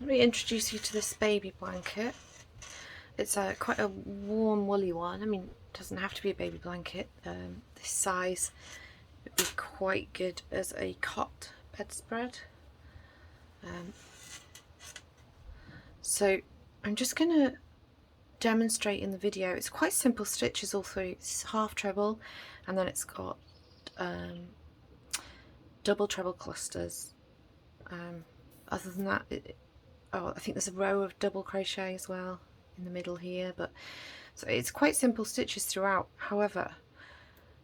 Let me introduce you to this baby blanket. It's quite a warm woolly one. I mean, it doesn't have to be a baby blanket. This size would be quite good as a cot bedspread. So I'm just going to demonstrate in the video. It's quite simple stitches all through. It's half treble, and then it's got double treble clusters. Other than that, I think there's a row of double crochet as well in the middle here, but so it's quite simple stitches throughout. However,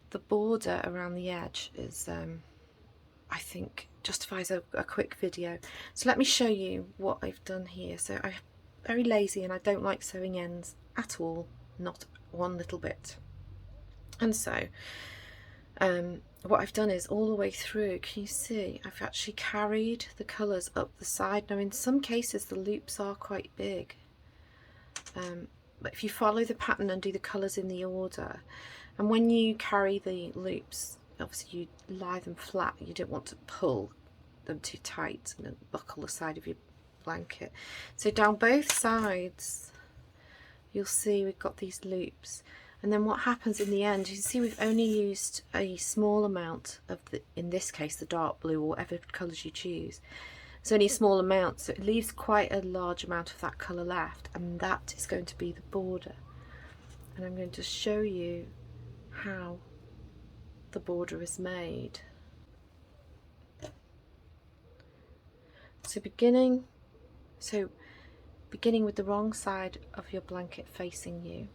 the border around the edge is I think justifies a quick video. So let me show you what I've done here. So I'm very lazy and I don't like sewing ends at all, not one little bit. And so what I've done is all the way through, can you see, I've actually carried the colours up the side. Now in some cases the loops are quite big, but if you follow the pattern and do the colours in the order, and when you carry the loops, obviously you lie them flat, you don't want to pull them too tight and buckle the side of your blanket. So down both sides you'll see we've got these loops. And then what happens in the end, you can see we've only used a small amount of the, in this case, the dark blue or whatever colours you choose. It's only a small amount, so it leaves quite a large amount of that colour left, and that is going to be the border. And I'm going to show you how the border is made. So beginning with the wrong side of your blanket facing you.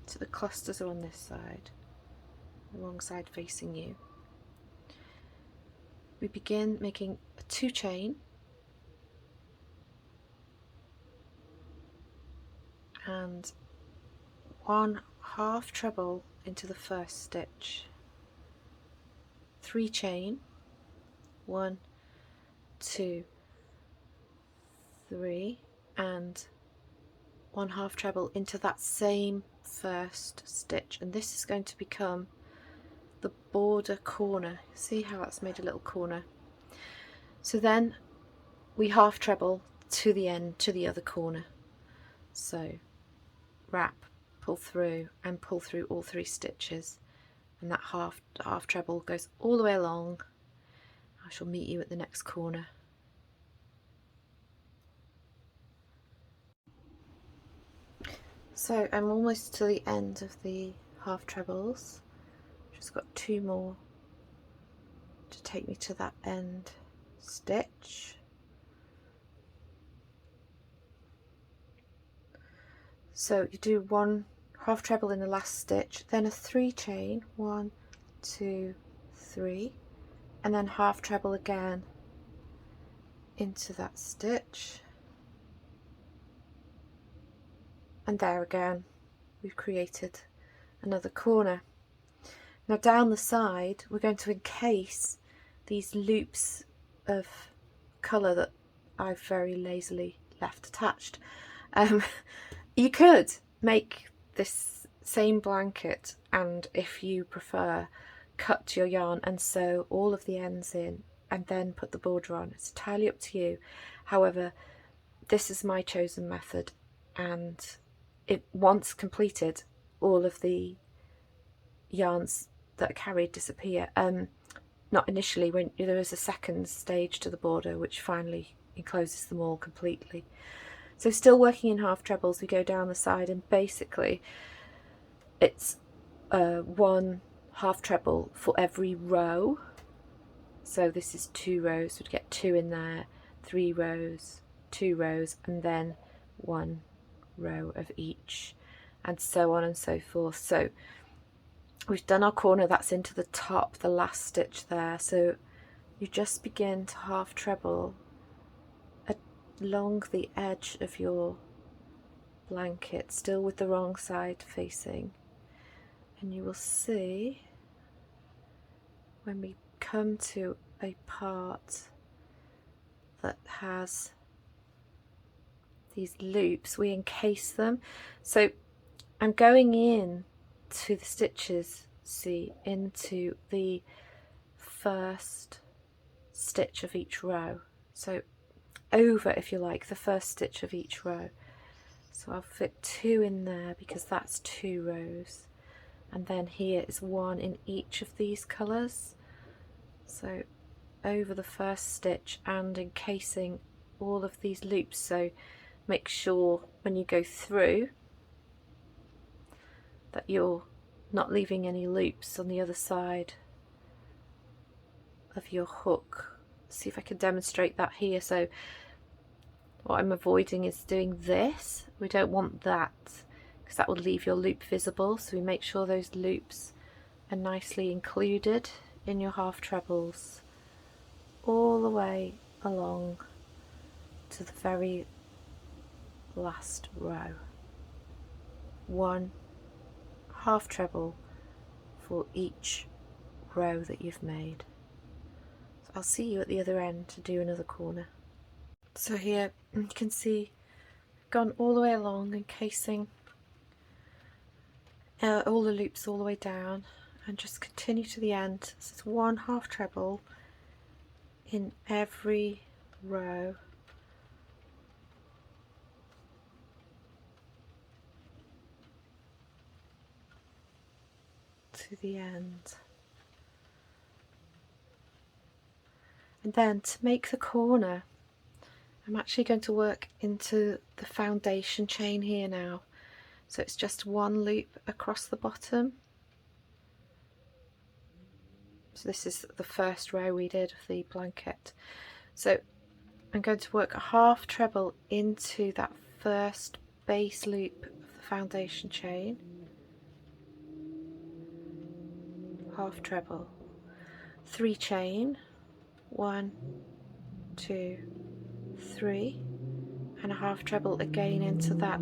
So the clusters are on this side, the wrong side facing you. We begin making a 2 chain and 1 half treble into the first stitch, 3 chain, 1, 2, 3, and 1 half treble into that same first stitch, and this is going to become the border corner. See how that's made a little corner? So then we half treble to the end, to the other corner. So wrap, pull through, and pull through all 3 stitches, and that half treble goes all the way along. I shall meet you at the next corner. So I'm almost to the end of the half trebles. Just got 2 more to take me to that end stitch. So you do 1 half treble in the last stitch, then a 3 chain, 1, 2, 3, and then half treble again into that stitch. And there again, we've created another corner. Now down the side, we're going to encase these loops of colour that I've very lazily left attached. You could make this same blanket, and if you prefer, cut your yarn and sew all of the ends in and then put the border on. It's entirely up to you. However, this is my chosen method, and it once completed, all of the yarns that are carried disappear. Not initially, when there is a second stage to the border which finally encloses them all completely. So still working in half trebles, we go down the side, and basically it's 1 half treble for every row. So this is 2 rows, we'd get 2 in there, 3 rows, 2 rows, and then 1 row of each, and so on and so forth. So we've done our corner, that's into the top, the last stitch there. So you just begin to half treble along the edge of your blanket, still with the wrong side facing, and you will see when we come to a part that has these loops, we encase them. So I'm going in to the stitches, see, into the first stitch of each row. So over, if you like, the first stitch of each row. So I'll fit 2 in there because that's 2 rows, and then here is 1 in each of these colours. So over the first stitch and encasing all of these loops, so make sure when you go through that you're not leaving any loops on the other side of your hook. See if I can demonstrate that here. So what I'm avoiding is doing this. We don't want that because that will leave your loop visible, so we make sure those loops are nicely included in your half trebles all the way along to the very last row. 1 half treble for each row that you've made. So I'll see you at the other end to do another corner. So here you can see I've gone all the way along, encasing all the loops all the way down, and just continue to the end. So it's 1 half treble in every row. To the end. And then to make the corner, I'm actually going to work into the foundation chain here now. So it's just 1 loop across the bottom. So this is the first row we did of the blanket. So I'm going to work a half treble into that first base loop of the foundation chain. Half treble, 3 chain, 1, 2, 3, and a half treble again into that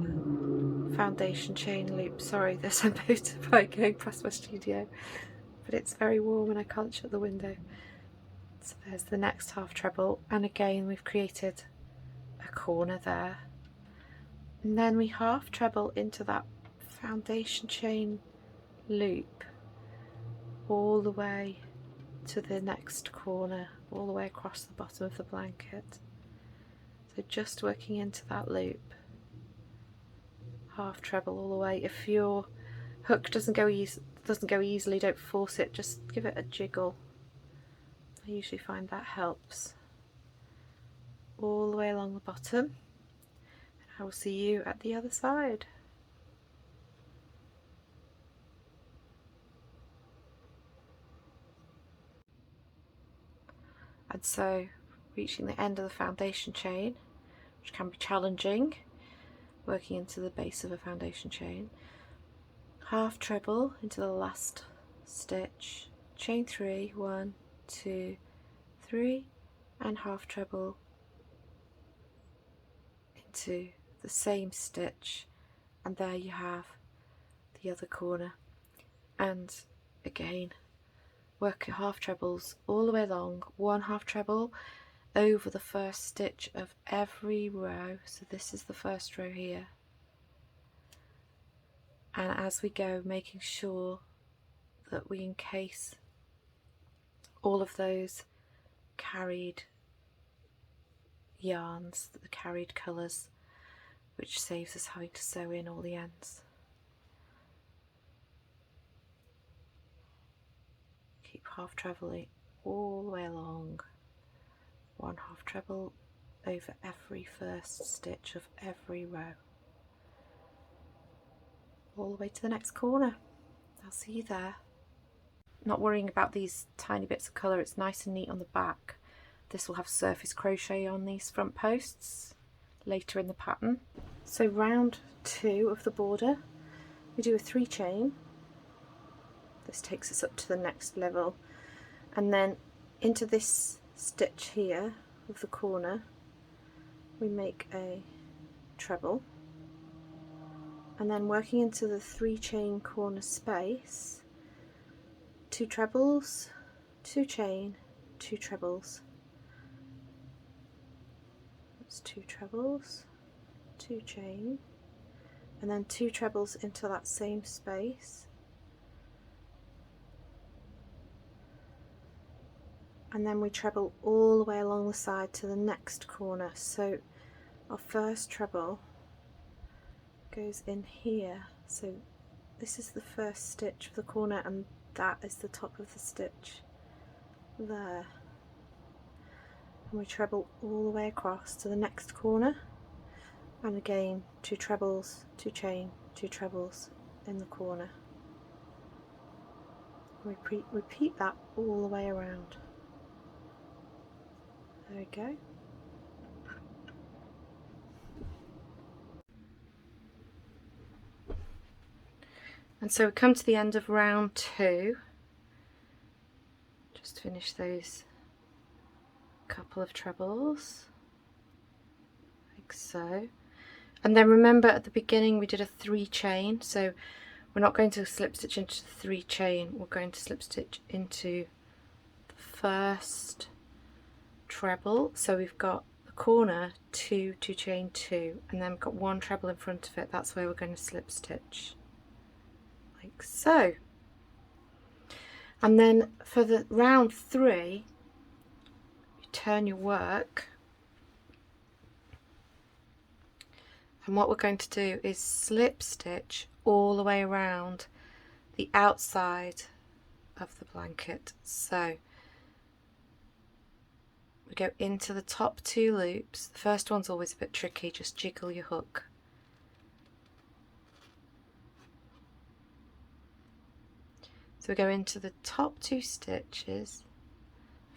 foundation chain loop. Sorry, there's a motorbike going past my studio, but it's very warm and I can't shut the window. So there's the next half treble, and again we've created a corner there, and then we half treble into that foundation chain loop all the way to the next corner, all the way across the bottom of the blanket. So just working into that loop, half treble all the way. If your hook doesn't go easily, don't force it, just give it a jiggle. I usually find that helps. All the way along the bottom, and I will see you at the other side. And so reaching the end of the foundation chain, which can be challenging, working into the base of a foundation chain, half treble into the last stitch, chain 3, 1, 2, 3, and half treble into the same stitch, and there you have the other corner. And again, work your half trebles all the way along, 1 half treble over the first stitch of every row. So this is the first row here, and as we go, making sure that we encase all of those carried yarns, the carried colours, which saves us having to sew in all the ends. Keep half trebling all the way along, 1 half treble over every first stitch of every row, all the way to the next corner. I'll see you there. Not worrying about these tiny bits of colour, it's nice and neat on the back. This will have surface crochet on these front posts later in the pattern. So round 2 of the border, we do a 3 chain. This takes us up to the next level, and then into this stitch here of the corner we make a treble, and then working into the 3 chain corner space, 2 trebles, 2 chain, 2 trebles. That's 2 trebles, 2 chain, and then 2 trebles into that same space, and then we treble all the way along the side to the next corner. So our first treble goes in here, so this is the first stitch of the corner and that is the top of the stitch there, and we treble all the way across to the next corner, and again 2 trebles, 2 chain, 2 trebles in the corner. Repeat that all the way around. There we go. And so we come to the end of round 2. Just finish those couple of trebles, like so. And then remember at the beginning we did a 3 chain, so we're not going to slip stitch into the 3 chain, we're going to slip stitch into the first treble. So we've got the corner 2, 2 chain 2, and then we've got 1 treble in front of it. That's where we're going to slip stitch, like so. And then for the round 3, you turn your work, and what we're going to do is slip stitch all the way around the outside of the blanket. So we go into the top 2 loops. The first one's always a bit tricky, just jiggle your hook. So we go into the top 2 stitches.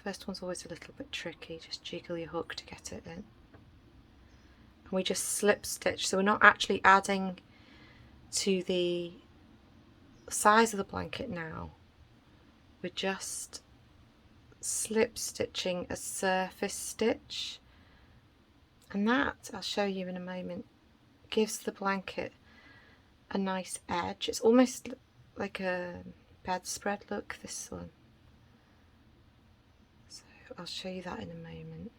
First one's always a little bit tricky, just jiggle your hook to get it in. And we just slip stitch, so we're not actually adding to the size of the blanket now. We're just slip stitching a surface stitch, and that, I'll show you in a moment, gives the blanket a nice edge. It's almost like a bedspread look, this one. So I'll show you that in a moment.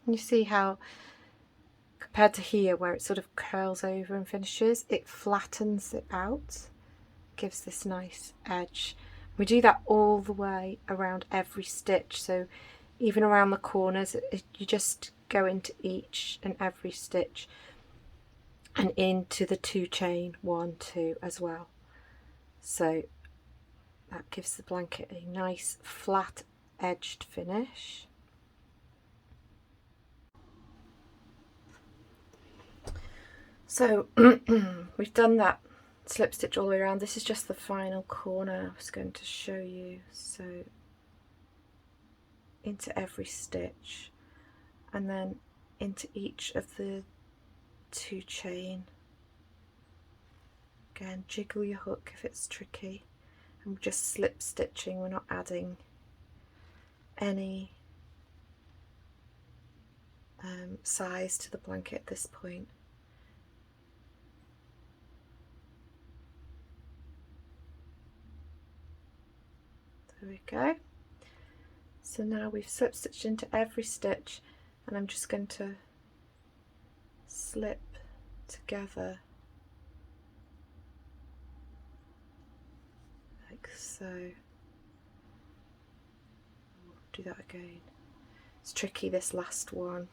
And you see how, compared to here where it sort of curls over and finishes, it flattens it out, gives this nice edge. We do that all the way around every stitch, so even around the corners you just go into each and every stitch and into the 2 chain 1, 2 as well. So that gives the blanket a nice flat edged finish. So we've done that slip stitch all the way around. This is just the final corner I was going to show you. So into every stitch and then into each of the 2 chain. Again, jiggle your hook if it's tricky, and we're just slip stitching, we're not adding any size to the blanket at this point. There we go. So now we've slip stitched into every stitch, and I'm just going to slip together like so. I'll do that again. It's tricky, this last one,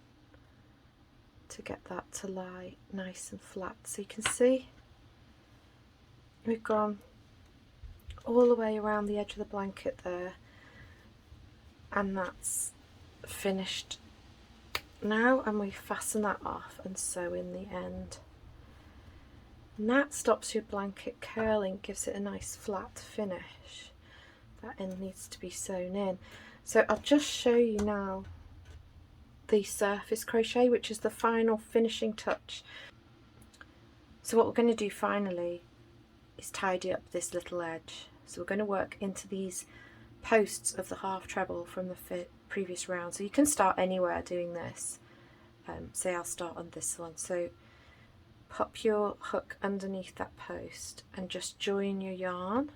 to get that to lie nice and flat. So you can see we've gone all the way around the edge of the blanket there, and that's finished now, and we fasten that off and sew in the end. And that stops your blanket curling, gives it a nice flat finish. That end needs to be sewn in. So I'll just show you now the surface crochet, which is the final finishing touch. So what we're going to do finally is tidy up this little edge. So we're going to work into these posts of the half treble from the previous round. So you can start anywhere doing this. Say I'll start on this one. So pop your hook underneath that post and just join your yarn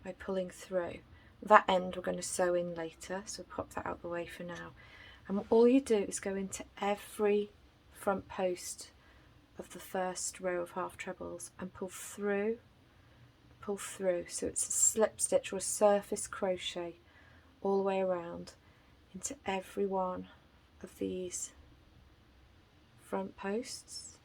by pulling through. That end we're going to sew in later, so pop that out the way for now. And all you do is go into every front post of the first row of half trebles and pull through pull through, so it's a slip stitch or a surface crochet all the way around into every one of these front posts.